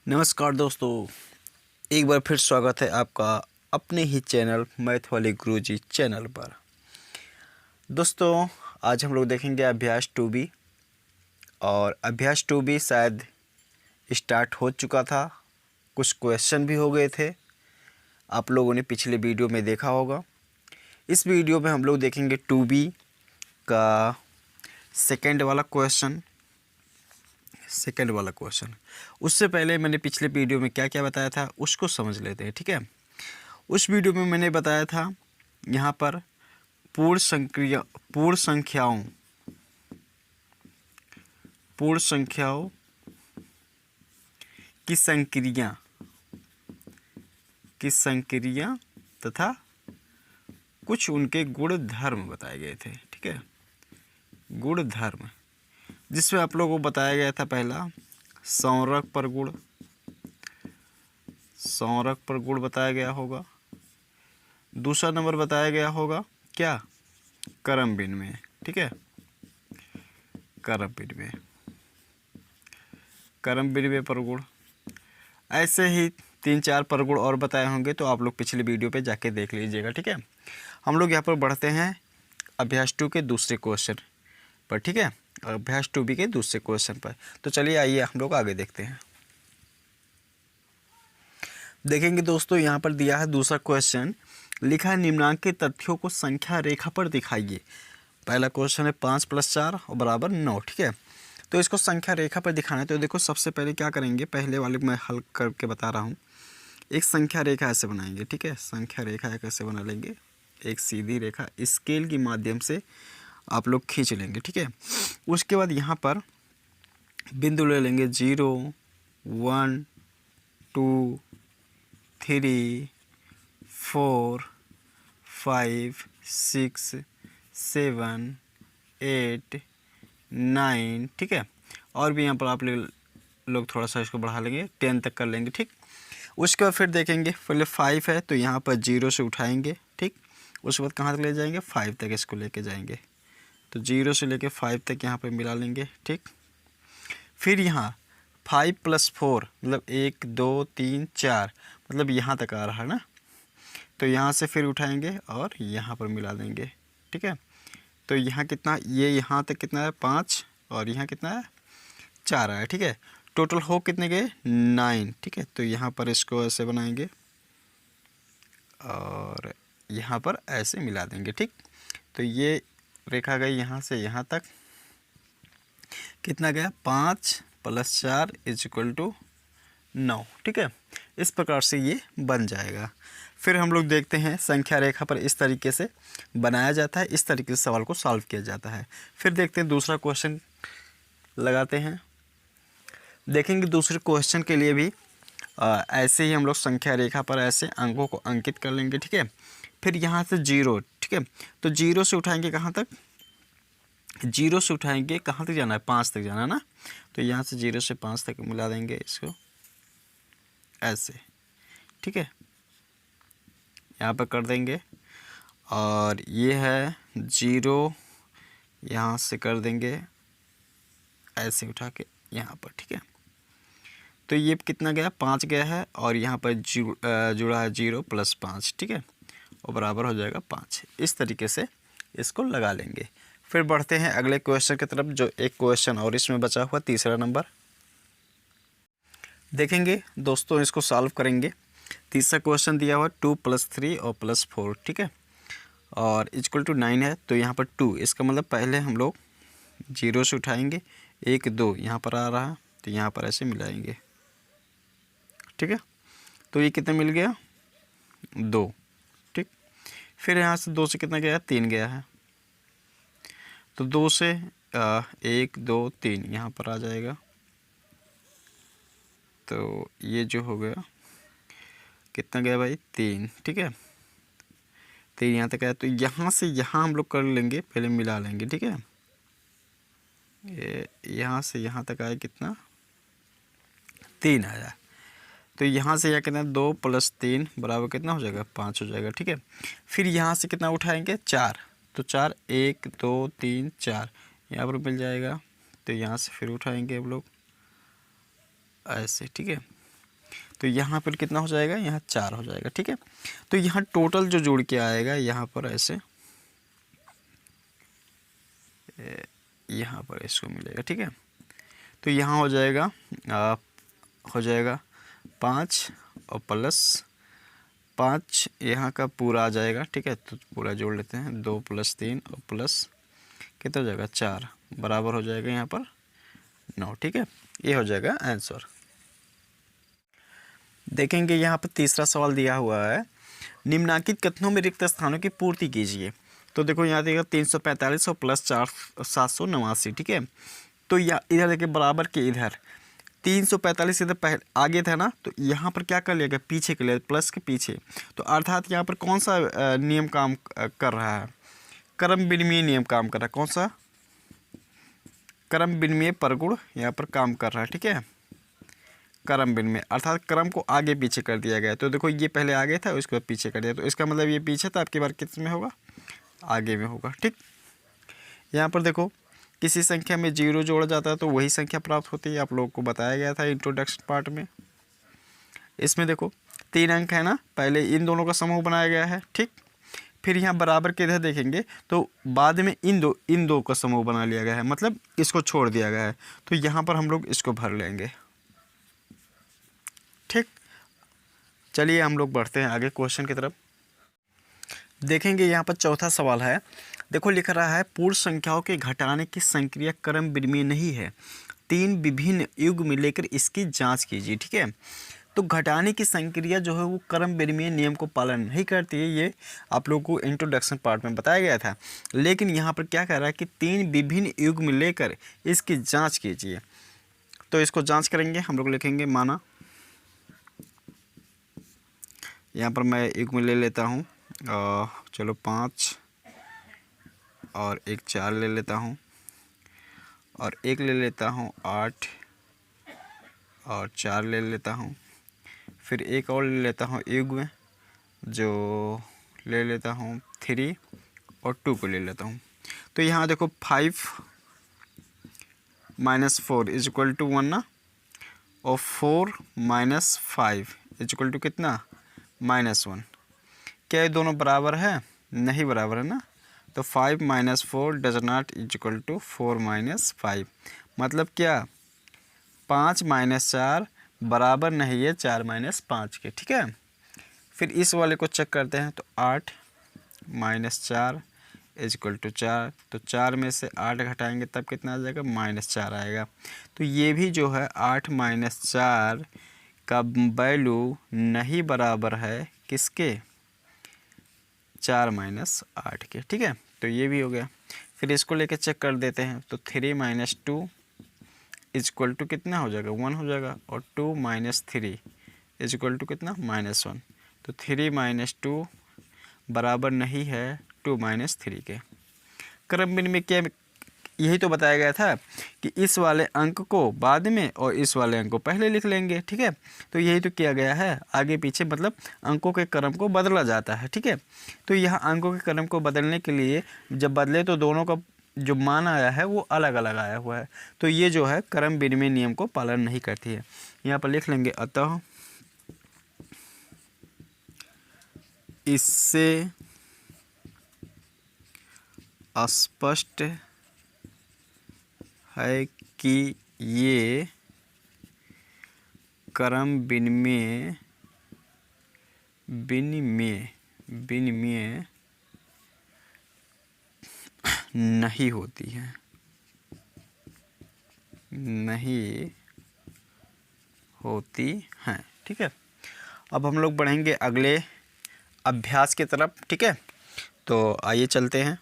नमस्कार दोस्तों, एक बार फिर स्वागत है आपका अपने ही चैनल मैथ वाले गुरुजी चैनल पर। दोस्तों, आज हम लोग देखेंगे अभ्यास 2B और अभ्यास 2B शायद स्टार्ट हो चुका था, कुछ क्वेश्चन भी हो गए थे, आप लोगों ने पिछले वीडियो में देखा होगा। इस वीडियो में हम लोग देखेंगे 2B का सेकेंड वाला क्वेश्चन। उससे पहले मैंने पिछले वीडियो में क्या क्या बताया था उसको समझ लेते हैं, ठीक है। उस वीडियो में मैंने बताया था यहाँ पर पूर्ण संख्याओं की संक्रिया तथा कुछ उनके गुण धर्म बताए गए थे, ठीक है। गुण धर्म, जिसमें आप लोगों को बताया गया था पहला संवरक पर गुण बताया गया होगा। दूसरा नंबर बताया गया होगा क्या, क्रम विनिमय, ठीक है। क्रम विनिमय पर गुण, ऐसे ही 3-4 परगुण और बताए होंगे, तो आप लोग पिछले वीडियो पे जाके देख लीजिएगा, ठीक है। हम लोग यहाँ पर बढ़ते हैं अभ्यास 2 के दूसरे क्वेश्चन पर, ठीक है। अभ्यास 2B के दूसरे क्वेश्चन पर। तो चलिए आइए हम लोग आगे देखते हैं। देखेंगे दोस्तों, यहाँ पर दिया है दूसरा क्वेश्चन, लिखा है निम्नांकित तथ्यों को संख्या रेखा पर दिखाइए। पहला क्वेश्चन है 5 + 4 = 9, ठीक है। तो इसको संख्या रेखा पर दिखाना है। तो देखो, सबसे पहले क्या करेंगे, पहले वाले मैं हल करके बता रहा हूँ। एक संख्या रेखा ऐसे बनाएंगे, ठीक है। संख्या रेखा कैसे बना लेंगे, एक सीधी रेखा स्केल के माध्यम से आप लोग खींच लेंगे, ठीक है। उसके बाद यहाँ पर बिंदु ले लेंगे 0, 1, 2, 3, 4, 5, 6, 7, 8, 9, ठीक है। और भी यहाँ पर आप लोग थोड़ा सा इसको बढ़ा लेंगे, 10 तक कर लेंगे, ठीक। उसके बाद फिर देखेंगे, पहले 5 है तो यहाँ पर 0 से उठाएंगे, ठीक। उसके बाद कहाँ तक ले जाएंगे, 5 तक इसको लेके जाएंगे। तो 0 से लेके 5 तक यहाँ पर मिला लेंगे, ठीक। फिर यहाँ 5 + 4 मतलब 1, 2, 3, 4 मतलब यहाँ तक आ रहा है ना। तो यहाँ से फिर उठाएंगे और यहाँ पर मिला देंगे, ठीक है। तो यहाँ कितना, ये यहाँ तक कितना है 5 और यहाँ कितना है 4 आया, ठीक है। टोटल हो कितने गए 9, ठीक है। तो यहाँ पर इसको ऐसे बनाएंगे और यहाँ पर ऐसे मिला देंगे, ठीक। तो ये रेखा गई यहाँ से यहाँ तक, कितना गया 5 + 4 = 9, ठीक है। इस प्रकार से ये बन जाएगा। फिर हम लोग देखते हैं संख्या रेखा पर इस तरीके से बनाया जाता है, इस तरीके से सवाल को सॉल्व किया जाता है। फिर देखते हैं दूसरा क्वेश्चन लगाते हैं। देखेंगे दूसरे क्वेश्चन के लिए भी ऐसे ही हम लोग संख्या रेखा पर ऐसे अंकों को अंकित कर लेंगे, ठीक है। फिर यहाँ से 0, ठीक है। तो 0 से उठाएंगे कहाँ तक, 0 से उठाएंगे कहाँ तक जाना है, 5 तक जाना है ना। तो यहाँ से 0 से 5 तक मिला देंगे इसको ऐसे, ठीक है। यहाँ पर कर देंगे और ये है 0, यहाँ से कर देंगे ऐसे उठा के यहाँ पर, ठीक है। तो ये कितना गया 5 गया है और यहाँ पर जुड़ा है 0 + 5, ठीक है, और बराबर हो जाएगा 5। इस तरीके से इसको लगा लेंगे। फिर बढ़ते हैं अगले क्वेश्चन की तरफ, जो एक क्वेश्चन और इसमें बचा हुआ तीसरा नंबर। देखेंगे दोस्तों, इसको सॉल्व करेंगे। तीसरा क्वेश्चन दिया हुआ 2 + 3 और +4, ठीक है, और = 9 है। तो यहाँ पर 2, इसका मतलब पहले हम लोग 0 से उठाएंगे, 1, 2 यहाँ पर आ रहा, तो यहाँ पर ऐसे मिलाएंगे, ठीक है। तो ये कितना मिल गया 2, ठीक। फिर यहाँ से 2 से कितना गया 3 गया है, तो 2 से 1, 2, 3 यहाँ पर आ जाएगा। तो ये जो हो गया कितना गया भाई 3, ठीक है। 3 यहाँ तक आया, तो यहाँ से यहाँ हम लोग कर लेंगे, पहले मिला लेंगे, ठीक है। यहाँ से यहाँ तक आया कितना 3 आया। तो यहाँ से यहाँ कितना 2 + 3 बराबर कितना हो जाएगा 5 हो जाएगा, ठीक है। फिर यहाँ से कितना उठाएंगे 4, तो 4, 1, 2, 3, 4 यहाँ पर मिल जाएगा। तो यहाँ से फिर उठाएंगे हम लोग ऐसे, ठीक है। तो यहाँ पर कितना हो जाएगा, यहाँ 4 हो जाएगा। ठीक है, तो यहाँ टोटल जो जोड़ के आएगा यहाँ पर ऐसे, यहाँ पर इसको मिलेगा। ठीक है, तो यहाँ हो जाएगा 5 और प्लस 5 यहाँ का पूरा आ जाएगा। ठीक है, तो पूरा जोड़ लेते हैं, 2 + 3 और प्लस कितना हो जाएगा 4, बराबर हो जाएगा यहाँ पर 9। ठीक है, ये हो जाएगा आंसर। देखेंगे यहाँ पर तीसरा सवाल दिया हुआ है, निम्नांकित कथनों में रिक्त स्थानों की पूर्ति कीजिए। तो देखो यहाँ देखिए 345 और प्लस 4 789। ठीक है, तो या इधर देखिए बराबर के इधर 345 इधर पहले आगे था ना, तो यहाँ पर क्या कर लिया, पीछे कर लिया, प्लस के पीछे। तो अर्थात यहाँ पर कौन सा नियम काम कर रहा है, क्रम विनिमय नियम काम कर रहा है। कौन सा, क्रम विनिमय परगुण यहाँ पर काम कर रहा है। ठीक है, क्रम विनिमय अर्थात क्रम को आगे पीछे कर दिया गया। तो देखो ये पहले आगे था, उसके बाद पीछे कर दिया, तो इसका मतलब ये पीछे था, आपकी बार किस में होगा, आगे में होगा। ठीक, यहाँ पर देखो किसी संख्या में 0 जोड़ा जाता है तो वही संख्या प्राप्त होती है, आप लोगों को बताया गया था इंट्रोडक्शन पार्ट में। इसमें देखो 3 अंक है ना, पहले इन दोनों का समूह बनाया गया है। ठीक, फिर यहाँ बराबर के इधर देखेंगे तो बाद में इन दो का समूह बना लिया गया है, मतलब इसको छोड़ दिया गया है। तो यहाँ पर हम लोग इसको भर लेंगे। ठीक, चलिए हम लोग बढ़ते हैं आगे क्वेश्चन की तरफ। देखेंगे यहाँ पर चौथा सवाल है, देखो लिख रहा है पूर्ण संख्याओं के घटाने की संक्रिया क्रम विनिमय नहीं है, 3 विभिन्न युग्म में लेकर इसकी जांच कीजिए। ठीक है, तो घटाने की संक्रिया जो है वो क्रम विनिमय नियम को पालन नहीं करती है, ये आप लोगों को इंट्रोडक्शन पार्ट में बताया गया था। लेकिन यहाँ पर क्या कह रहा है कि 3 विभिन्न युग्म में लेकर इसकी जाँच कीजिए। तो इसको जाँच करेंगे, हम लोग लिखेंगे माना, यहाँ पर मैं युग्म ले लेता हूँ, चलो 5 और एक 4 ले लेता हूँ, और एक ले लेता हूँ 8 और 4 ले लेता हूँ, फिर एक और ले लेता हूँ युग्म जो ले लेता हूँ 3 और 2 को ले लेता हूँ। तो यहाँ देखो 5 - 4 = 1 ना, और 4 - 5 = कितना, -1। क्या ये दोनों बराबर है, नहीं बराबर है ना, तो 5 - 4 डज नॉट = 4 - 5, मतलब क्या 5 - 4 बराबर नहीं है 4 - 5 के। ठीक है, फिर इस वाले को चेक करते हैं, तो 8 - 4 = 4, तो 4 में से 8 घटाएंगे तब कितना आ जाएगा, -4 आएगा। तो ये भी जो है 8 - 4 का वैल्यू नहीं बराबर है किसके, 4 - 8 के। ठीक है, तो ये भी हो गया। फिर इसको लेके चेक कर देते हैं, तो 3 - 2 = कितना हो जाएगा, 1 हो जाएगा, और 2 - 3 = कितना, -1। तो 3 - 2 बराबर नहीं है 2 - 3 के। क्रम विनिमय क्या, यही तो बताया गया था कि इस वाले अंक को बाद में और इस वाले अंक को पहले लिख लेंगे। ठीक है, तो यही तो किया गया है, आगे पीछे मतलब अंकों के क्रम को बदला जाता है। ठीक है, तो यहाँ अंकों के क्रम को बदलने के लिए जब बदले तो दोनों का जो मान आया है वो अलग अलग आया हुआ है, तो ये जो है क्रम विनिमय नियम को पालन नहीं करती है। यहाँ पर लिख लेंगे, अतः इससे स्पष्ट है कि ये क्रम विनिमय नहीं होती है, नहीं होती हैं। ठीक है, अब हम लोग बढ़ेंगे अगले अभ्यास की तरफ। ठीक है, तो आइए चलते हैं।